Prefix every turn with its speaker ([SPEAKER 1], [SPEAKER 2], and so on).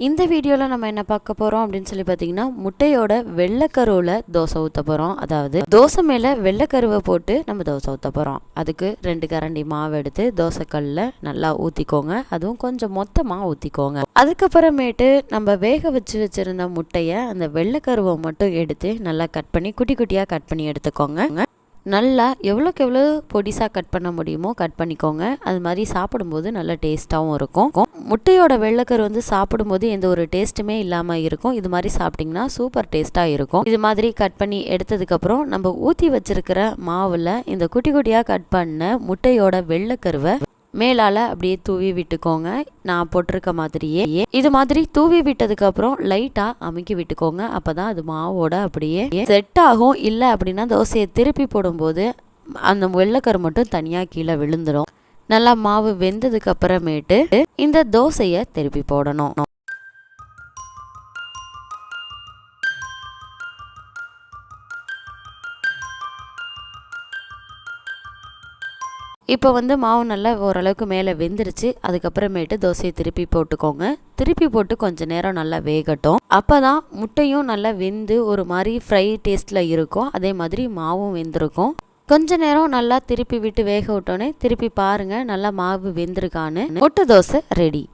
[SPEAKER 1] இந்த வீடியோவில் நம்ம என்ன பார்க்க போகிறோம் அப்படின்னு சொல்லி பார்த்தீங்கன்னா, முட்டையோட வெள்ளைக்கருவில் தோசை ஊற்ற போகிறோம். அதாவது தோசை மேலே வெள்ளைக்கருவை போட்டு நம்ம தோசை ஊற்ற போகிறோம். அதுக்கு 2 கரண்டி மாவு எடுத்து தோசைக்கல்லில் நல்லா ஊற்றிக்கோங்க. அதுவும் கொஞ்சம் மொத்தமாக ஊற்றிக்கோங்க. அதுக்கப்புறமேட்டு நம்ம வேக வச்சுருந்த முட்டையை அந்த வெள்ளைக்கருவை மட்டும் எடுத்து நல்லா கட் பண்ணி குட்டி குட்டியாக கட் பண்ணி எடுத்துக்கோங்க. நல்லா எவ்வளோக்கு எவ்வளோ பொடிசாக கட் பண்ண முடியுமோ கட் பண்ணிக்கோங்க. அது மாதிரி சாப்பிடும்போது நல்லா டேஸ்ட்டாகவும் இருக்கும். முட்டையோட வெள்ளைக்கரு சாப்பிடும்போது எந்த ஒரு டேஸ்ட்டுமே இல்லாமல் இருக்கும். இது மாதிரி சாப்பிட்டிங்கன்னா சூப்பர் டேஸ்ட்டாக இருக்கும். இது மாதிரி கட் பண்ணி எடுத்ததுக்கப்புறம் நம்ம ஊற்றி வச்சிருக்கிற மாவில் இந்த குட்டி குட்டியாக கட் பண்ண முட்டையோட வெள்ளைக்கருவை மேலால் அப்படியே தூவி விட்டுக்கோங்க. நான் போட்டிருக்க மாதிரியே இது மாதிரி தூவி விட்டதுக்கு அப்புறம் லைட்டாக அமுக்கி விட்டுக்கோங்க. அப்போதான் அது மாவோட அப்படியே செட் ஆகும். இல்லை அப்படின்னா தோசையை திருப்பி போடும்போது அந்த வெள்ளைக்கரு மட்டும் தனியாக கீழே விழுந்துடும். நல்லா மாவு வெந்ததுக்கு அப்புறமேட்டு இந்த தோசையை திருப்பி போடணும். இப்போ மாவு நல்லா ஓரளவுக்கு மேலே வெந்துருச்சு. அதுக்கப்புறமேட்டு தோசையை திருப்பி போட்டுக்கோங்க. திருப்பி போட்டு கொஞ்சம் நேரம் நல்லா வேகட்டும். அப்போ தான் முட்டையும் நல்லா வெந்து ஒரு மாதிரி ஃப்ரை டேஸ்ட்டில் இருக்கும். அதே மாதிரி மாவும் வெந்திருக்கும். கொஞ்ச நேரம் நல்லா திருப்பி விட்டு வேக விட்டோன்னே திருப்பி பாருங்கள் நல்லா மாவு வெந்திருக்கான்னு. முட்டை தோசை ரெடி.